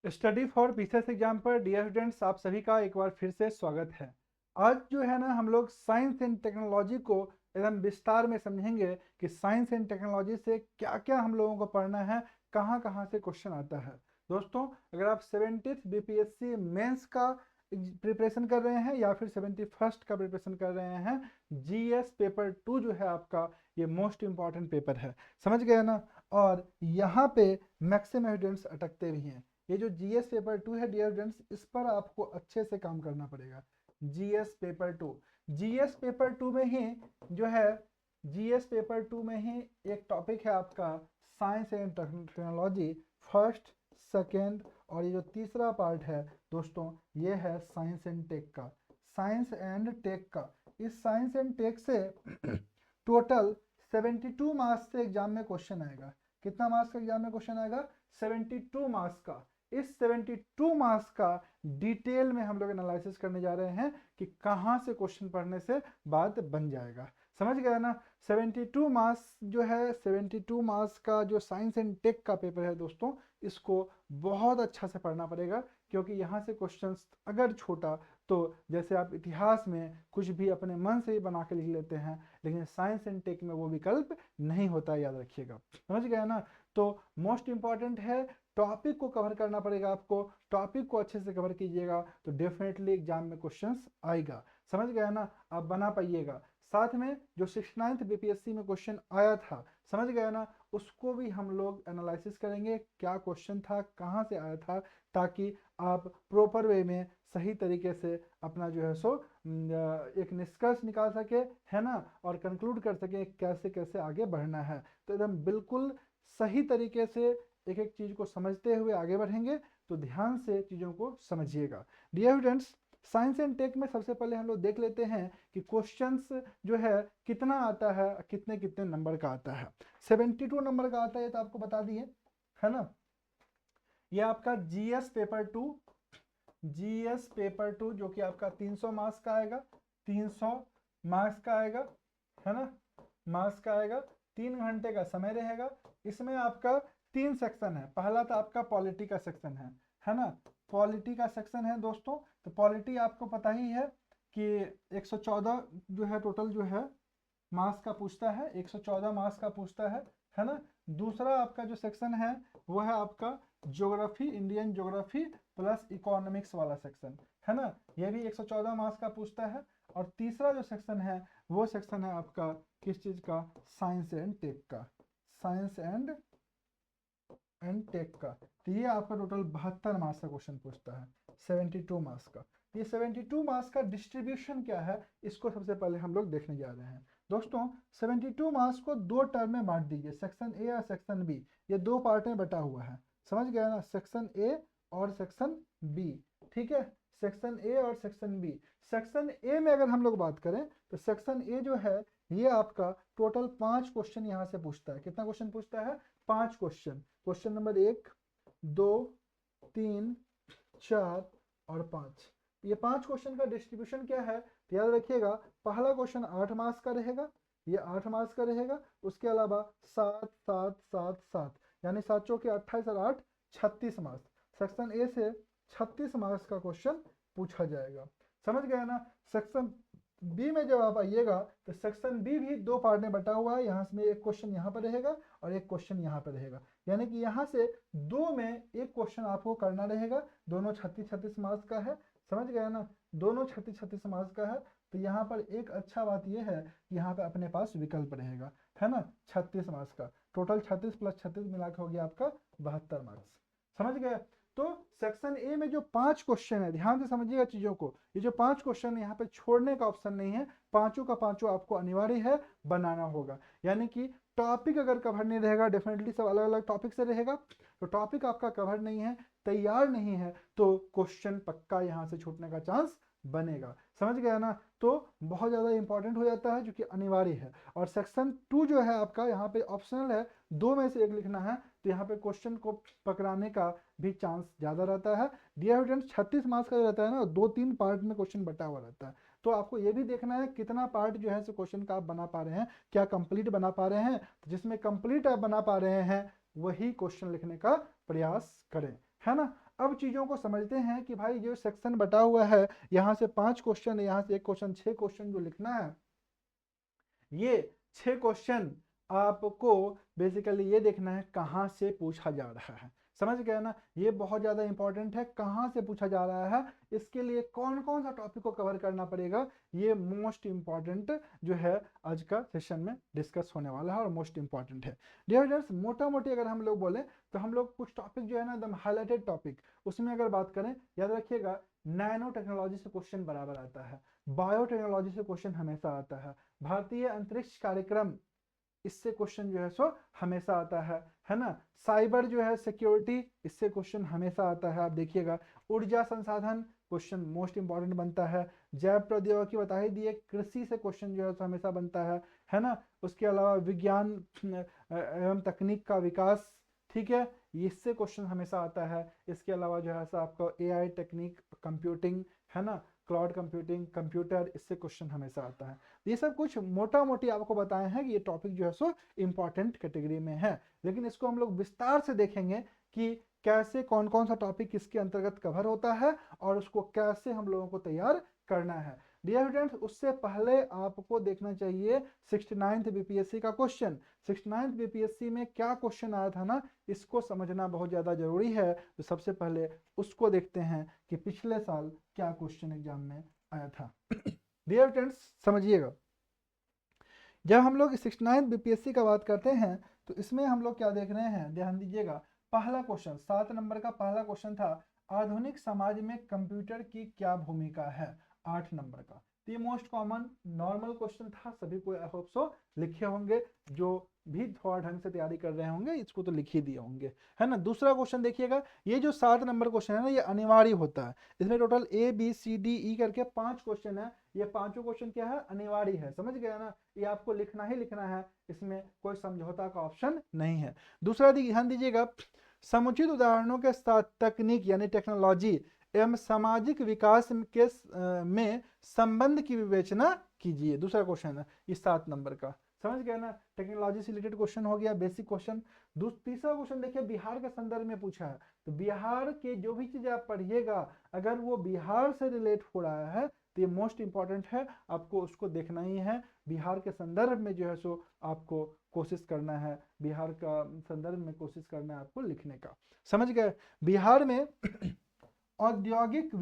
Study for PCS exam पर dear students आप सभी का एक बार फिर से स्वागत है। आज जो है ना हम लोग साइंस एंड टेक्नोलॉजी को एकदम विस्तार में समझेंगे कि साइंस एंड टेक्नोलॉजी से क्या क्या हम लोगों को पढ़ना है, कहाँ कहाँ से क्वेश्चन आता है। दोस्तों, अगर आप 70th बीपीएससी मेंस का प्रिपरेशन कर रहे हैं या फिर 71st का प्रिपरेशन कर रहे हैं, जीएस पेपर 2 जो है आपका, ये मोस्ट इंपॉर्टेंट पेपर है। समझ गए ना। और यहाँ पे मैक्सिमम स्टूडेंट्स अटकते भी हैं। ये जो जीएस पेपर 2 है डियर स्टूडेंट्स, इस पर आपको अच्छे से काम करना पड़ेगा। जीएस पेपर 2, जीएस पेपर 2 में ही जो है, जीएस पेपर 2 में ही एक टॉपिक है आपका science and technology first, second, और ये जो तीसरा पार्ट है दोस्तों, ये है साइंस एंड टेक का। साइंस एंड टेक का, इस साइंस एंड टेक से टोटल 72 मार्क्स से एग्जाम में क्वेश्चन आएगा। कितना मार्क्स का एग्जाम में क्वेश्चन आएगा? 72 मार्क्स का। इस 72 मार्क्स का डिटेल में हम लोग एनालिसिस करने जा रहे हैं कि कहाँ से क्वेश्चन पढ़ने से बात बन जाएगा। समझ गया ना। 72 मार्क्स जो है, 72 मार्क्स का जो साइंस एंड टेक का पेपर है दोस्तों, इसको बहुत अच्छा से पढ़ना पड़ेगा, क्योंकि यहाँ से क्वेश्चंस अगर छोटा तो जैसे आप इतिहास में कुछ भी अपने मन से ही बना के लिख लेते हैं, लेकिन साइंस एंड टेक में वो विकल्प नहीं होता, याद रखिएगा। समझ गया ना। तो मोस्ट इंपॉर्टेंट है, टॉपिक को कवर करना पड़ेगा आपको। टॉपिक को अच्छे से कवर कीजिएगा तो डेफिनेटली एग्जाम में क्वेश्चंस आएगा। समझ गया ना, आप बना पाइएगा। साथ में जो 69th बीपीएससी में क्वेश्चन आया था, समझ गया ना, उसको भी हम लोग एनालिसिस करेंगे, क्या क्वेश्चन था, कहाँ से आया था, ताकि आप प्रॉपर वे में सही तरीके से अपना जो है सो एक निष्कर्ष निकाल सके, है ना, और कंक्लूड कर सके कैसे कैसे आगे बढ़ना है। तो एकदम बिल्कुल सही तरीके से एक एक चीज़ को समझते हुए आगे बढ़ेंगे। तो ध्यान से चीज़ों को समझिएगा dear students. Science and tech में सबसे पहले हम लोग देख लेते हैं कि क्वेश्चंस जो है कितना आता है, कितने कितने नंबर का आता है। 72 नंबर का आता है, तो आपको बता दिए, है ना। ये आपका जीएस पेपर 2, जीएस पेपर 2 जो कि आपका 300 मार्क्स का आएगा, 300 मार्क्स का आएगा, है ना, मार्क्स का आएगा। 3 घंटे का समय रहेगा। इसमें आपका 3 सेक्शन है। पहला तो आपका पॉलिटी का सेक्शन है ना, पॉलिटी का सेक्शन है दोस्तों। तो पॉलिटी आपको पता ही है कि 114 जो है टोटल जो है मार्क्स का पूछता है, 114 मार्क्स का पूछता है ना। दूसरा आपका जो सेक्शन है वो है आपका geography, Indian geography plus economics वाला सेक्शन, है ना। ये भी 114 मार्क्स का पूछता है। और तीसरा जो सेक्शन है वो सेक्शन है आपका किस चीज़ का? साइंस एंड टेक का। साइंस एंड टेक का। तो ये आपका टोटल 72 मार्क्स का क्वेश्चन पूछता है, 72 मार्क्स का। ये 72 मार्क्स का डिस्ट्रीब्यूशन क्या है, इसको सबसे पहले हम लोग देखने जा रहे हैं दोस्तों। 72 मार्क्स को दो टर्म में बांट दीजिए, सेक्शन ए और सेक्शन बी। ये दो पार्ट में बटा हुआ है, समझ गया ना, सेक्शन ए और सेक्शन बी। ठीक है, सेक्शन ए और सेक्शन बी। सेक्शन ए में अगर हम लोग बात करें तो सेक्शन ए जो है ये आपका टोटल 5 क्वेश्चन यहाँ से पूछता है। कितना क्वेश्चन पूछता है? 5 क्वेश्चन। क्वेश्चन नंबर 1, 2, 3, 4 और 5। ये 5 क्वेश्चन का डिस्ट्रीब्यूशन क्या है, तो याद रखिएगा, पहला क्वेश्चन 8 मार्क्स का रहेगा, ये 8 मार्क्स का रहेगा। उसके अलावा 7 7 7 7, यानी 7 चौके 28 और 8 36 मार्क्स। सेक्शन ए से 36 मार्क्स का क्वेश्चन पूछा जाएगा। समझ गए ना। सेक्शन बी में जब आप आइएगा तो सेक्शन बी भी दो पार्ट में बटा हुआ है। यहाँ से एक क्वेश्चन यहाँ पर रहेगा और एक क्वेश्चन यहाँ पर रहेगा, यानी कि यहाँ से दो में एक क्वेश्चन आपको करना रहेगा। दोनों 36-36 मार्क्स का है, समझ गए ना, दोनों 36-36 मार्क्स का है। तो यहाँ पर एक अच्छा बात यह है कि यहाँ पे अपने पास विकल्प रहेगा, है ना। 36 मार्क्स का टोटल, 36 प्लस 36 मिला के हो गया आपका 72 मार्क्स। समझ गए। तो सेक्शन ए में जो 5 क्वेश्चन है, ध्यान से समझिएगा चीजों को, ये जो 5 क्वेश्चन है यहाँ पे छोड़ने का ऑप्शन नहीं है। पांचों का पांचों आपको अनिवार्य है बनाना होगा। यानी कि टॉपिक अगर कवर नहीं रहेगा, डेफिनेटली सब अलग अलग टॉपिक से रहेगा, तो टॉपिक आपका कवर नहीं है, तैयार नहीं है, तो क्वेश्चन पक्का यहाँ से छूटने का चांस बनेगा। समझ गया ना। तो बहुत ज़्यादा इंपॉर्टेंट हो जाता है, जो कि अनिवार्य है। और सेक्शन 2 जो है आपका यहाँ पे ऑप्शनल है, दो में से एक लिखना है, तो यहाँ पे क्वेश्चन को पकड़ाने का भी चांस ज़्यादा रहता है। डियर स्टूडेंट्स, 36 मार्क्स का रहता है ना, 2-3 पार्ट में क्वेश्चन बटा हुआ रहता है। तो आपको ये भी देखना है कितना पार्ट जो है क्वेश्चन का आप बना पा रहे हैं, क्या कंप्लीट बना पा रहे हैं। तो जिसमें कंप्लीट आप बना पा रहे हैं वही क्वेश्चन लिखने का प्रयास करें, है ना। अब चीज़ों को समझते हैं कि भाई जो सेक्शन बटा हुआ है, यहाँ से 5 क्वेश्चन, यहाँ से 1 क्वेश्चन, 6 क्वेश्चन जो लिखना है, ये 6 क्वेश्चन आपको बेसिकली ये देखना है कहाँ से पूछा जा रहा है। समझ गए ना, ये बहुत ज़्यादा इंपॉर्टेंट है, कहाँ से पूछा जा रहा है, इसके लिए कौन कौन सा टॉपिक को कवर करना पड़ेगा, ये मोस्ट इंपॉर्टेंट जो है आज का सेशन में डिस्कस होने वाला है और मोस्ट इंपॉर्टेंट है। डियर फ्रेंड्स, मोटा मोटी अगर हम लोग बोले तो हम लोग कुछ टॉपिक जो है ना एकदम हाईलाइटेड टॉपिक, उसमें अगर बात करें, याद रखिएगा, नैनो टेक्नोलॉजी से क्वेश्चन बराबर आता है, बायोटेक्नोलॉजी से क्वेश्चन हमेशा आता है, भारतीय अंतरिक्ष कार्यक्रम, इससे क्वेश्चन जो है सो हमेशा आता है ना, साइबर जो है सिक्योरिटी, इससे क्वेश्चन हमेशा आता है, आप देखिएगा, ऊर्जा संसाधन क्वेश्चन मोस्ट इंपॉर्टेंट बनता है, जैव प्रौद्योगिकी बता ही दिए, कृषि से क्वेश्चन जो है सो हमेशा बनता है ना, उसके अलावा विज्ञान एवं तकनीक का विकास, ठीक है, इससे क्वेश्चन हमेशा आता है, इसके अलावा जो है सो आपका एआई टेक्निक, कंप्यूटिंग, है ना, क्लाउड कंप्यूटिंग, कंप्यूटर, इससे क्वेश्चन हमेशा आता है। ये सब कुछ मोटा मोटी आपको बताए हैं कि ये टॉपिक जो है सो इंपॉर्टेंट कैटेगरी में है, लेकिन इसको हम लोग विस्तार से देखेंगे कि कैसे कौन कौन सा टॉपिक किसके अंतर्गत कवर होता है और उसको कैसे हम लोगों को तैयार करना है। डियर स्टूडेंट्स, उससे पहले आपको देखना चाहिए 69th बीपीएससी का क्वेश्चन। 69th बीपीएससी में क्या क्वेश्चन आया था ना, इसको समझना बहुत ज़्यादा जरूरी है। तो सबसे पहले उसको देखते हैं कि पिछले साल क्या क्वेश्चन एग्जाम में आया था। डियर फ्रेंड्स, समझिएगा, जब हम लोग 69th बीपीएससी का बात करते हैं तो इसमें हम लोग क्या देख रहे हैं, ध्यान दीजिएगा, पहला क्वेश्चन 7 नंबर का पहला क्वेश्चन था, आधुनिक समाज में कंप्यूटर की क्या भूमिका है, 8 नंबर का। तो ये मोस्ट कॉमन नॉर्मल क्वेश्चन था, सभी को आई होप सो लिखे होंगे, जो भी थोड़ा ढंग से तैयारी कर रहे होंगे इसको तो लिख ही दिए होंगे, है ना। दूसरा क्वेश्चन देखिएगा, ये जो 7 नंबर क्वेश्चन है ना, ये अनिवार्य होता है, इसमें total A B C D E करके 5 क्वेश्चन है, ये पांचों क्वेश्चन क्या है, अनिवार्य है, समझ गया ना, ये आपको लिखना ही लिखना है, इसमें कोई समझौता का ऑप्शन नहीं है। दूसरा ध्यान दीजिएगा, समुचित उदाहरणों के साथ तकनीक यानी टेक्नोलॉजी एवं सामाजिक विकास के में संबंध की विवेचना कीजिए, दूसरा क्वेश्चन है ये 7 नंबर का, समझ गया ना, टेक्नोलॉजी से रिलेटेड क्वेश्चन हो गया, बेसिक क्वेश्चन। तीसरा क्वेश्चन देखिए, बिहार के संदर्भ में पूछा है, तो बिहार के जो भी चीज आप पढ़िएगा अगर वो बिहार से रिलेट हो रहा है तो ये मोस्ट इंपॉर्टेंट है, आपको उसको देखना ही है, बिहार के संदर्भ में जो है सो आपको कोशिश करना है, बिहार का संदर्भ में कोशिश करना है आपको लिखने का, समझ गए। बिहार में औद्योगिक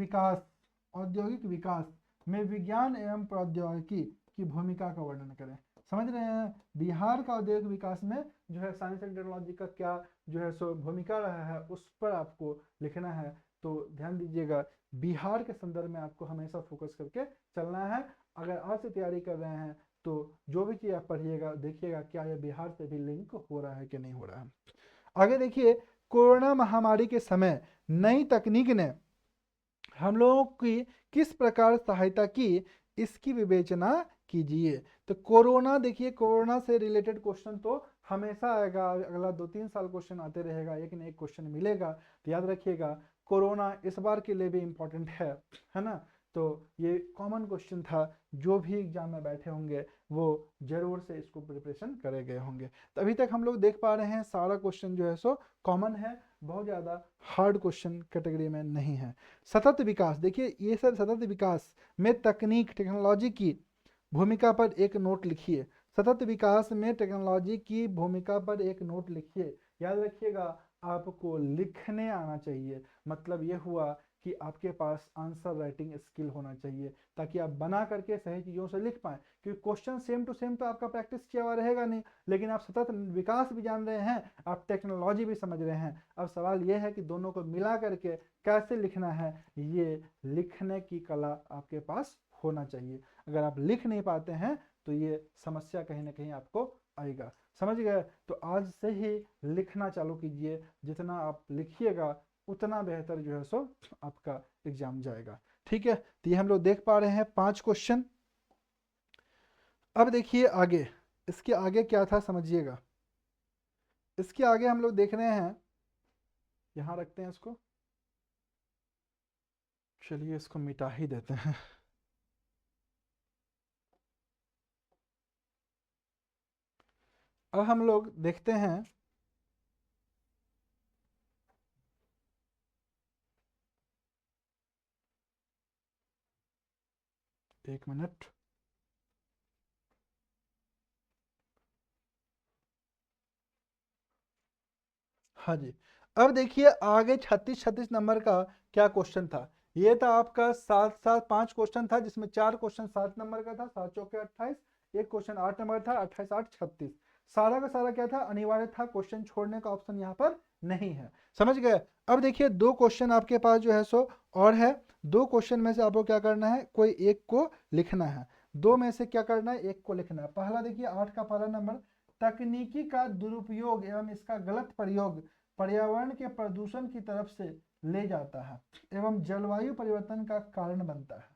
विकास में विज्ञान एवं प्रौद्योगिकी की भूमिका का वर्णन करें, समझ रहे हैं, बिहार का औद्योगिक विकास में जो है साइंस एंड टेक्नोलॉजी का क्या जो है सो भूमिका रहा है उस पर आपको लिखना है। तो ध्यान दीजिएगा, बिहार के संदर्भ में आपको हमेशा फोकस करके चलना है, अगर आज से तैयारी कर रहे हैं तो जो भी चीज़ आप पढ़िएगा देखिएगा क्या ये बिहार से भी लिंक हो रहा है कि नहीं हो रहा है। आगे देखिए, कोरोना महामारी के समय नई तकनीक ने हम लोगों की किस प्रकार सहायता की, इसकी विवेचना कीजिए। तो कोरोना देखिए, कोरोना से रिलेटेड क्वेश्चन तो हमेशा आएगा, अगला 2-3 साल क्वेश्चन आते रहेगा, एक न एक क्वेश्चन मिलेगा, तो याद रखिएगा कोरोना इस बार के लिए भी इम्पोर्टेंट है ना। तो ये कॉमन क्वेश्चन था, जो भी एग्जाम में बैठे होंगे वो जरूर से इसको प्रिपरेशन करे गए होंगे। तो अभी तक हम लोग देख पा रहे हैं सारा क्वेश्चन जो है सो कॉमन है, बहुत ज़्यादा हार्ड क्वेश्चन कैटेगरी में नहीं है। सतत विकास देखिए, ये सर सतत विकास में तकनीक टेक्नोलॉजी की भूमिका पर एक नोट लिखिए, सतत विकास में टेक्नोलॉजी की भूमिका पर एक नोट लिखिए। याद रखिएगा, आपको लिखने आना चाहिए, मतलब ये हुआ कि आपके पास आंसर राइटिंग स्किल होना चाहिए, ताकि आप बना करके सही चीज़ों से लिख पाएँ, क्योंकि क्वेश्चन सेम टू सेम तो आपका प्रैक्टिस किया हुआ रहेगा नहीं, लेकिन आप सतत विकास भी जान रहे हैं, आप टेक्नोलॉजी भी समझ रहे हैं। अब सवाल ये है कि दोनों को मिला करके कैसे लिखना है, ये लिखने की कला आपके पास होना चाहिए। अगर आप लिख नहीं पाते हैं तो ये समस्या कहीं ना कहीं आपको आएगा, समझ गए। तो आज से ही लिखना चालू कीजिए, जितना आप लिखिएगा उतना बेहतर जो है सो आपका एग्जाम जाएगा, ठीक है। तो ये हम लोग देख पा रहे हैं 5 क्वेश्चन। अब देखिए आगे, इसके आगे क्या था समझिएगा, इसके आगे हम लोग देख रहे हैं, यहाँ रखते हैं इसको, चलिए इसको मिटा ही देते हैं। अब हम लोग देखते हैं एक मिनट। हाँ जी, अब देखिए आगे 36 नंबर का क्या क्वेश्चन था। ये था आपका 5 क्वेश्चन था, जिसमें 4 क्वेश्चन 7 नंबर का था, 7 चौके 28, एक क्वेश्चन 8 नंबर था, 28 8 36। सारा का सारा क्या था, अनिवार्य था, क्वेश्चन छोड़ने का ऑप्शन यहाँ पर नहीं है। समझ गए। अब देखिए 2 क्वेश्चन आपके पास जो है सो और है। 2 क्वेश्चन में से आपको क्या करना है, कोई एक को लिखना है। 2 में से क्या करना है, एक को लिखना है। पहला देखिए 8 का पहला नंबर, तकनीकी का दुरुपयोग एवं इसका गलत प्रयोग पर्यावरण के प्रदूषण की तरफ से ले जाता है एवं जलवायु परिवर्तन का कारण बनता है।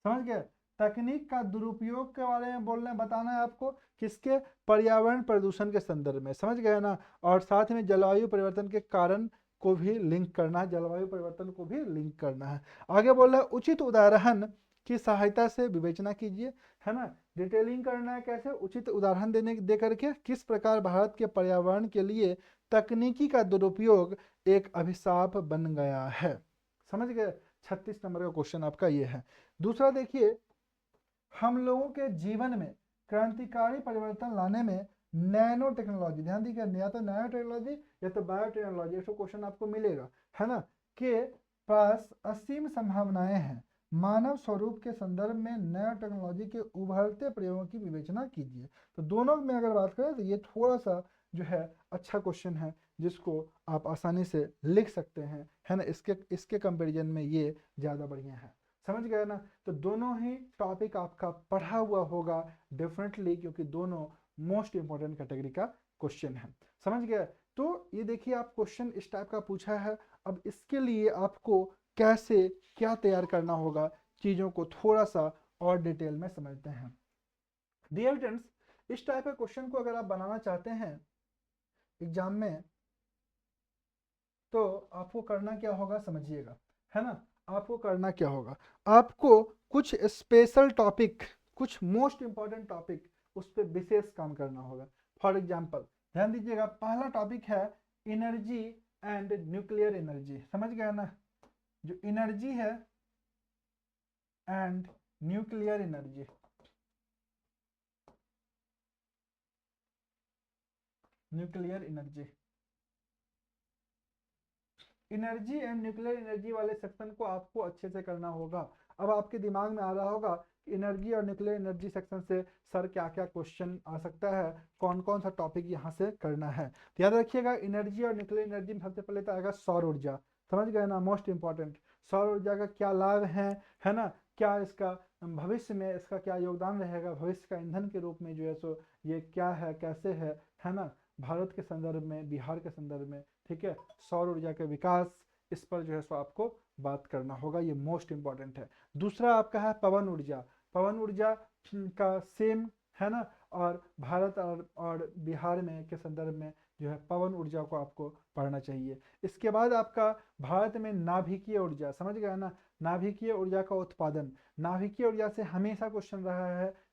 समझ गए। तकनीक का दुरुपयोग के बारे में बोलना बताना है आपको, किसके, पर्यावरण प्रदूषण के संदर्भ में। समझ गए ना। और साथ में जलवायु परिवर्तन के कारण को भी लिंक करना है, जलवायु परिवर्तन को भी लिंक करना है। आगे बोल रहा है उचित उदाहरण की सहायता से विवेचना कीजिए, है ना। डिटेलिंग करना है, कैसे, उचित उदाहरण दे करके किस प्रकार भारत के पर्यावरण के लिए तकनीकी का दुरुपयोग एक अभिशाप बन गया है। समझ गए। 36 नंबर का क्वेश्चन आपका ये है। दूसरा देखिए, हम लोगों के जीवन में क्रांतिकारी परिवर्तन लाने में नैनो टेक्नोलॉजी, ध्यान दीजिए, या तो नैनो टेक्नोलॉजी या तो बायोटेक्नोलॉजी, ऐसा क्वेश्चन आपको मिलेगा, है ना, के पास असीम संभावनाएं हैं। मानव स्वरूप के संदर्भ में नैनो टेक्नोलॉजी के उभरते प्रयोगों की विवेचना कीजिए। तो दोनों में अगर बात करें तो ये थोड़ा सा जो है अच्छा क्वेश्चन है, जिसको आप आसानी से लिख सकते हैं, है ना। इसके कंपेरिजन में ये ज़्यादा बढ़िया है। समझ गए ना। तो दोनों ही टॉपिक आपका पढ़ा हुआ होगा डेफिनेटली, क्योंकि दोनों मोस्ट इंपॉर्टेंट कैटेगरी का क्वेश्चन है। समझ गए। तो ये देखिए आप क्वेश्चन इस टाइप का पूछा है। अब इसके लिए आपको कैसे क्या तैयार करना होगा, चीज़ों को थोड़ा सा और डिटेल में समझते हैं। डियर स्टूडेंट्स, इस टाइप के क्वेश्चन को अगर आप बनाना चाहते हैं एग्जाम में, तो आपको करना क्या होगा समझिएगा, है ना। आपको करना क्या होगा, आपको कुछ स्पेशल टॉपिक, कुछ मोस्ट इंपॉर्टेंट टॉपिक, उस पर विशेष काम करना होगा। फॉर एग्जाम्पल ध्यान दीजिएगा, पहला टॉपिक है एनर्जी एंड न्यूक्लियर एनर्जी। समझ गए ना। जो एनर्जी है and nuclear energy, nuclear energy, energy and nuclear energy वाले सेक्शन को आपको अच्छे से करना होगा। अब आपके दिमाग में आ रहा होगा एनर्जी और न्यूक्लियर एनर्जी सेक्शन से सर क्या क्या क्वेश्चन आ सकता है, कौन कौन सा टॉपिक यहाँ से करना है। तो याद रखिएगा, एनर्जी और न्यूक्लियर एनर्जी में सबसे पहले तो आएगा सौर ऊर्जा। समझ गए ना, मोस्ट इंपॉर्टेंट। सौर ऊर्जा का क्या लाभ है ना, क्या इसका भविष्य में इसका क्या योगदान रहेगा, भविष्य का ईंधन के रूप में जो है सो ये क्या है, कैसे है ना, भारत के संदर्भ में, बिहार के संदर्भ में, ठीक है। सौर ऊर्जा के विकास, इस पर जो है सो आपको बात करना होगा, ये मोस्ट इंपॉर्टेंट है। दूसरा आपका है पवन ऊर्जा। पवन ऊर्जा का सेम, है ना। और भारत और बिहार में के संदर्भ में जो है पवन ऊर्जा को आपको पढ़ना चाहिए। इसके बाद आपका भारत में नाभिकीय ऊर्जा, समझ गया ना। नाभिकीय ऊर्जा का उत्पादन, नाभिकीय ऊर्जा से हमेशा क्वेश्चन रहा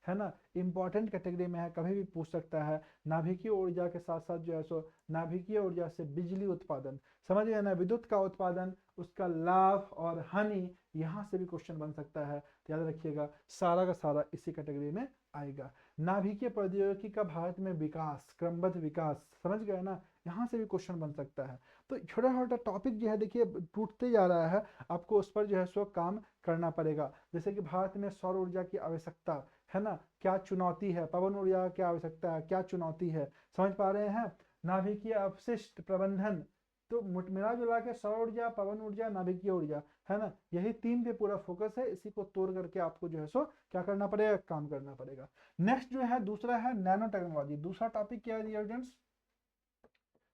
है ना, इंपॉर्टेंट कैटेगरी में है, कभी भी पूछ सकता है। नाभिकीय ऊर्जा के साथ साथ जो है सो नाभिकीय ऊर्जा से बिजली उत्पादन, समझ गए ना, विद्युत का उत्पादन, उसका लाभ और हानि, यहाँ से भी क्वेश्चन बन सकता है। तो याद रखिएगा सारा का सारा इसी कैटेगरी में आएगा। नाभिकीय प्रौद्योगिकी का भारत में विकास, क्रमबद्ध विकास, समझ गए ना, यहाँ से भी क्वेश्चन बन सकता है। तो छोटा छोटा टॉपिक जो है देखिए टूटते जा रहा है, आपको उस पर जो है सो काम करना पड़ेगा। जैसे कि भारत में सौर ऊर्जा की आवश्यकता, है ना, क्या चुनौती है, पवन ऊर्जा क्या आवश्यकता है, क्या चुनौती है, समझ पा रहे हैं। नाभिकीय अपशिष्ट प्रबंधन, तो मिला जुला के सौर ऊर्जा, पवन ऊर्जा, नाभिकीय ऊर्जा, है ना, यही तीन पे पूरा फोकस है। इसी को तोड़ करके आपको जो है सो क्या करना पड़ेगा, काम करना पड़ेगा। नेक्स्ट जो है दूसरा है नैनो टेक्नोलॉजी। दूसरा टॉपिक क्या है students,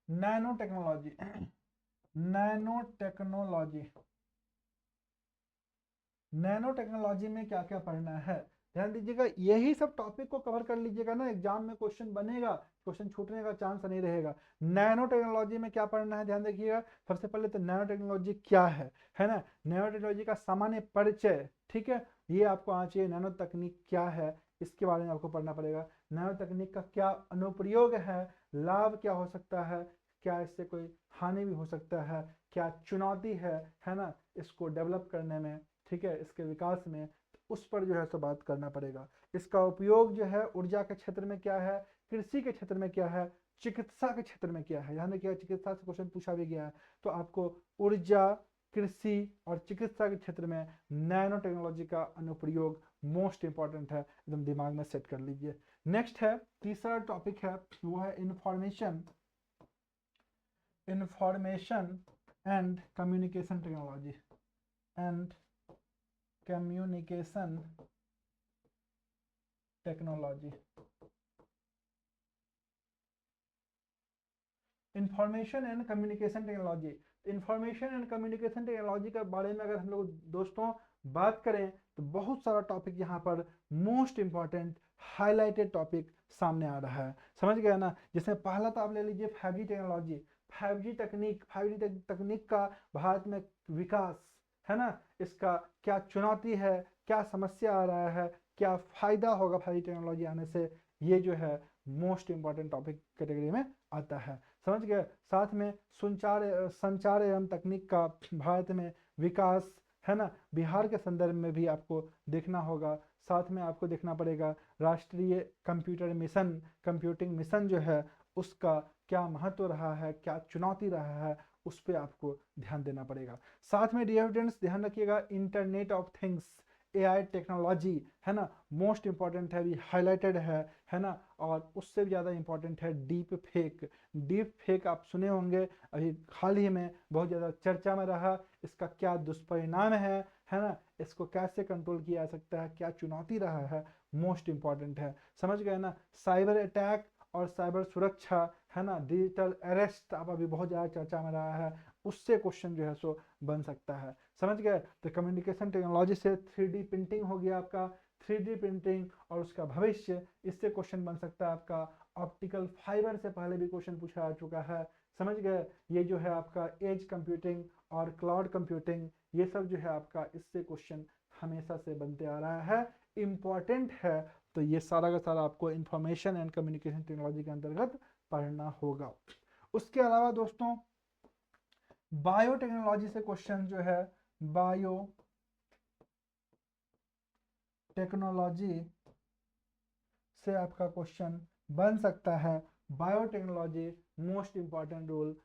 nano technology. Nano technology, nano technology में क्या क्या पढ़ना है, ध्यान दीजिएगा। यही सब टॉपिक को कवर कर लीजिएगा ना, एग्जाम में क्वेश्चन बनेगा, क्वेश्चन छूटने का चांस नहीं रहेगा। नैनो टेक्नोलॉजी में क्या पढ़ना है, ध्यान देखिएगा। सबसे पहले तो नैनो टेक्नोलॉजी क्या है ना, नैनो टेक्नोलॉजी का सामान्य परिचय, ठीक है, ये आपको आना चाहिए। नैनो तकनीक क्या है, इसके बारे में आपको पढ़ना पड़ेगा। नैनो तकनीक का क्या अनुप्रयोग है, लाभ क्या हो सकता है, क्या इससे कोई हानि भी हो सकता है, क्या चुनौती है ना, इसको डेवलप करने में, ठीक है, इसके विकास में। उस पर जो है सो बात करना पड़ेगा। इसका उपयोग जो है ऊर्जा के क्षेत्र में क्या है, कृषि के क्षेत्र में क्या है, चिकित्सा के क्षेत्र में क्या है। यहाँ देखिए चिकित्सा से क्वेश्चन पूछा भी गया है, तो आपको ऊर्जा, कृषि और चिकित्सा के क्षेत्र में नैनो टेक्नोलॉजी का अनुप्रयोग मोस्ट इंपॉर्टेंट है, एकदम दिमाग में सेट कर लीजिए। नेक्स्ट है, तीसरा टॉपिक है वो है information and communication technology and communication technology. Information and communication technology, information and communication technology के बारे में अगर हम लोग दोस्तों बात करें तो बहुत सारा टॉपिक यहाँ पर मोस्ट इंपॉर्टेंट हाईलाइटेड टॉपिक सामने आ रहा है, समझ गए ना। जिसमें पहला तो आप ले लीजिए 5G टेक्नोलॉजी, 5G तकनीक, 5G तकनीक का भारत में विकास है ना, इसका क्या चुनौती है, क्या समस्या आ रहा है, क्या फायदा होगा 5G टेक्नोलॉजी आने से, ये जो है मोस्ट इंपॉर्टेंट टॉपिक कैटेगरी में आता है, समझ गए। साथ में संचार एवं तकनीक का भारत में विकास है ना, बिहार के संदर्भ में भी आपको देखना होगा। साथ में आपको देखना पड़ेगा राष्ट्रीय कंप्यूटर मिशन, कंप्यूटिंग मिशन जो है उसका क्या महत्व रहा है, क्या चुनौती रहा है, उस पर आपको ध्यान देना पड़ेगा। साथ में डियर स्टूडेंट्स ध्यान रखिएगा internet of things, AI technology है ना, मोस्ट इंपॉर्टेंट है, अभी हाईलाइटेड है ना। और उससे भी ज़्यादा इंपॉर्टेंट है डीप फेक। डीप फेक आप सुने होंगे, अभी हाल ही में बहुत ज़्यादा चर्चा में रहा, इसका क्या दुष्परिणाम है ना, इसको कैसे कंट्रोल किया जा सकता है, क्या चुनौती रहा है, मोस्ट इंपॉर्टेंट है, समझ गए ना। साइबर अटैक और साइबर सुरक्षा है ना, डिजिटल अरेस्ट अब अभी बहुत ज़्यादा चर्चा में रहा है, उससे क्वेश्चन जो है सो बन सकता है, समझ गए। तो कम्युनिकेशन टेक्नोलॉजी से 3D प्रिंटिंग हो गया आपका, 3D प्रिंटिंग और उसका भविष्य, इससे क्वेश्चन बन सकता है आपका। ऑप्टिकल फाइबर से पहले भी क्वेश्चन पूछा जा चुका है, समझ गए। ये जो है आपका एज कंप्यूटिंग और क्लाउड कंप्यूटिंग, ये सब जो है आपका इससे क्वेश्चन हमेशा से बनते आ रहा है, इम्पॉर्टेंट है। तो ये सारा का सारा आपको इंफॉर्मेशन एंड कम्युनिकेशन टेक्नोलॉजी के अंतर्गत पढ़ना होगा। उसके अलावा दोस्तों बायोटेक्नोलॉजी से क्वेश्चन जो है, बायो टेक्नोलॉजी से आपका क्वेश्चन बन सकता है। बायोटेक्नोलॉजी मोस्ट इंपॉर्टेंट रोल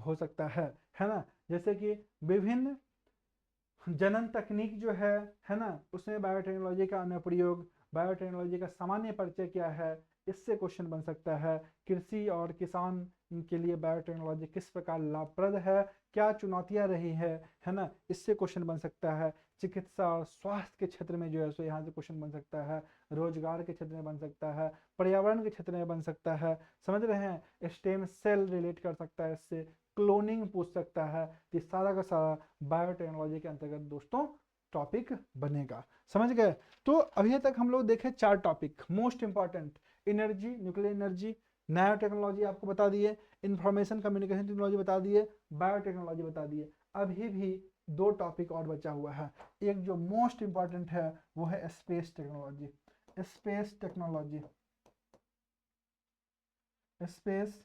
हो सकता है ना। जैसे कि विभिन्न जनन तकनीक जो है ना, उसमें बायोटेक्नोलॉजी का अनुप्रयोग, बायोटेक्नोलॉजी का सामान्य परिचय क्या है, इससे क्वेश्चन बन सकता है। कृषि और किसान के लिए बायोटेक्नोलॉजी किस प्रकार लाभप्रद है, क्या चुनौतियां रही है ना, इससे क्वेश्चन बन सकता है। चिकित्सा और स्वास्थ्य के क्षेत्र में जो है सो यहाँ से क्वेश्चन बन सकता है, रोजगार के क्षेत्र में बन सकता है, पर्यावरण के क्षेत्र में बन सकता है, समझ रहे हैं। स्टेम सेल रिलेट कर सकता है इससे, क्लोनिंग पूछ सकता है। ये सारा का सारा बायोटेक्नोलॉजी के अंतर्गत दोस्तों टॉपिक बनेगा, समझ गए। तो अभी तक हम लोग देखे 4 topic most important, energy, nuclear energy, nano technology आपको बता दिए, इंफॉर्मेशन कम्युनिकेशन टेक्नोलॉजी बता दिए, बायोटेक्नोलॉजी बता दिए। अभी भी 2 टॉपिक और बचा हुआ है। एक जो मोस्ट इंपॉर्टेंट है वो है space technology, space technology, space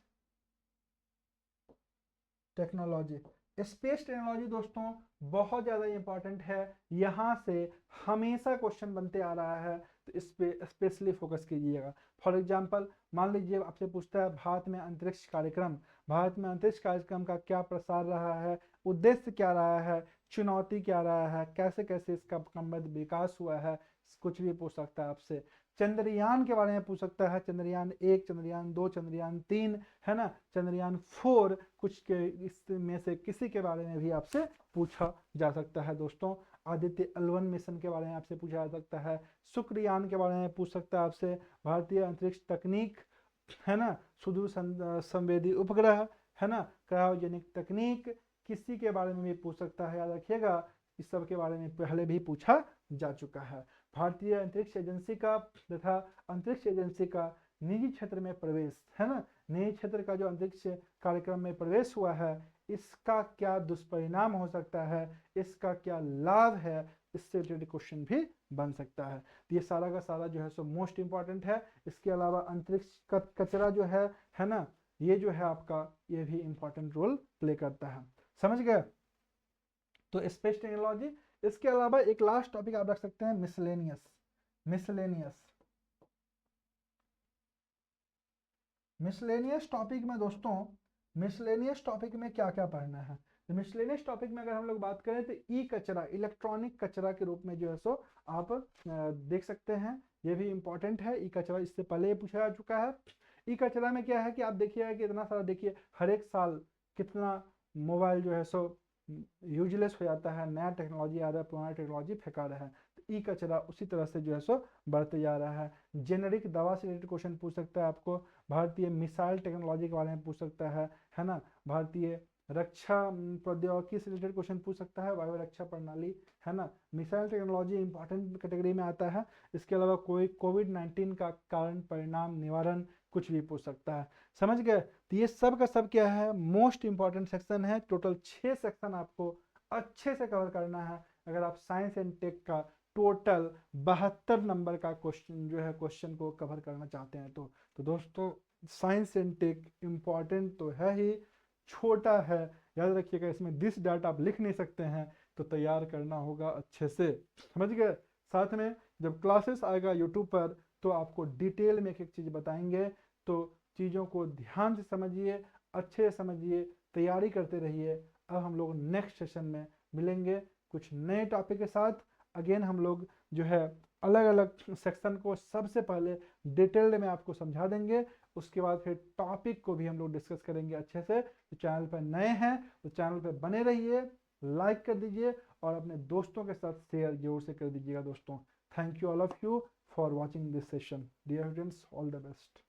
technology. Space technology दोस्तों बहुत ज़्यादा इंपॉर्टेंट है, यहाँ से हमेशा क्वेश्चन बनते आ रहा है, तो इस पे स्पेशली फोकस कीजिएगा। फॉर एग्जांपल मान लीजिए आपसे पूछता है भारत में अंतरिक्ष कार्यक्रम, भारत में अंतरिक्ष कार्यक्रम का क्या प्रसार रहा है, उद्देश्य क्या रहा है, चुनौती क्या रहा है, कैसे कैसे इसका क्रमबद्ध विकास हुआ है, कुछ भी पूछ सकता है आपसे। चंद्रयान के बारे में पूछ सकता है, चंद्रयान 1, चंद्रयान 2, चंद्रयान 3 है ना, चंद्रयान 4, कुछ के इसमें से किसी के बारे में भी आपसे पूछा जा सकता है दोस्तों। आदित्य L1 मिशन के बारे में आपसे पूछा जा सकता है, शुक्रयान के बारे में पूछ सकता है आपसे, भारतीय अंतरिक्ष तकनीक है ना, सुदूर संवेदी उपग्रह है ना, क्रायोजेनिक तकनीक, किसी के बारे में भी पूछ सकता है, याद रखिएगा इस सब के बारे में पहले भी पूछा जा चुका है। भारतीय अंतरिक्ष एजेंसी का तथा अंतरिक्ष एजेंसी का निजी क्षेत्र में प्रवेश है ना, निजी क्षेत्र का जो अंतरिक्ष कार्यक्रम में प्रवेश हुआ है, इसका क्या दुष्परिणाम हो सकता है, इसका क्या लाभ है, इससे रिलेटेड क्वेश्चन भी बन सकता है। तो ये सारा का सारा जो है सो मोस्ट इंपॉर्टेंट है। इसके अलावा अंतरिक्ष का कचरा जो है ना, ये जो है आपका, ये भी इंपॉर्टेंट रोल प्ले करता है, समझ गए। तो स्पेस टेक्नोलॉजी इसके अलावा एक लास्ट टॉपिक आप रख सकते हैं मिसलेनियस। मिसलेनियस मिसलेनियस टॉपिक में दोस्तों, मिसलेनियस टॉपिक में क्या क्या पढ़ना है? तो मिसलेनियस टॉपिक में अगर हम लोग बात करें तो ई कचरा, इलेक्ट्रॉनिक कचरा के रूप में जो है सो आप देख सकते हैं, ये भी इंपॉर्टेंट है। ई कचरा इससे पहले ये पूछा जा चुका है। ई कचरा में क्या है कि आप देखिए कि इतना सारा, देखिए हर एक साल कितना मोबाइल जो है सो यूजलेस हो जाता है, नया टेक्नोलॉजी आ रहा है, पुराना टेक्नोलॉजी फेंका रहा है। तो ई कचरा उसी तरह से जो है सो बढ़ते जा रहा है। जेनेरिक दवा से रिलेटेड क्वेश्चन पूछ सकता है आपको, भारतीय मिसाइल टेक्नोलॉजी के बारे में पूछ सकता है ना, भारतीय रक्षा प्रौद्योगिकी से रिलेटेड क्वेश्चन पूछ सकता है, वायु रक्षा प्रणाली, है ना। मिसाइल टेक्नोलॉजी इंपॉर्टेंट कैटेगरी में आता है। इसके अलावा कोई कोविड-19 का कारण, परिणाम, निवारण कुछ भी पूछ सकता है। समझ गए? तो ये सब का सब क्या है, मोस्ट इंपॉर्टेंट सेक्शन है। टोटल 6 सेक्शन आपको अच्छे से कवर करना है अगर आप साइंस एंड टेक का टोटल 72 नंबर का क्वेश्चन जो है क्वेश्चन को कवर करना चाहते हैं। तो दोस्तों साइंस एंड टेक इम्पॉर्टेंट तो है ही, छोटा है, याद रखिएगा। इसमें दिस डाट आप लिख नहीं सकते हैं, तो तैयार करना होगा अच्छे से। समझ गए? साथ में जब क्लासेस आएगा यूट्यूब पर तो आपको डिटेल में एक एक चीज़ बताएंगे, तो चीज़ों को ध्यान से समझिए, अच्छे से समझिए, तैयारी करते रहिए। अब हम लोग नेक्स्ट सेशन में मिलेंगे कुछ नए टॉपिक के साथ। अगेन हम लोग जो है अलग अलग सेक्शन को सबसे पहले डिटेल्ड में आपको समझा देंगे, उसके बाद फिर टॉपिक को भी हम लोग डिस्कस करेंगे अच्छे से। तो चैनल पर नए हैं तो चैनल पर बने रहिए, लाइक कर दीजिए और अपने दोस्तों के साथ शेयर जरूर से कर दीजिएगा दोस्तों। Thank you all of you for watching this session. Dear students, all the best.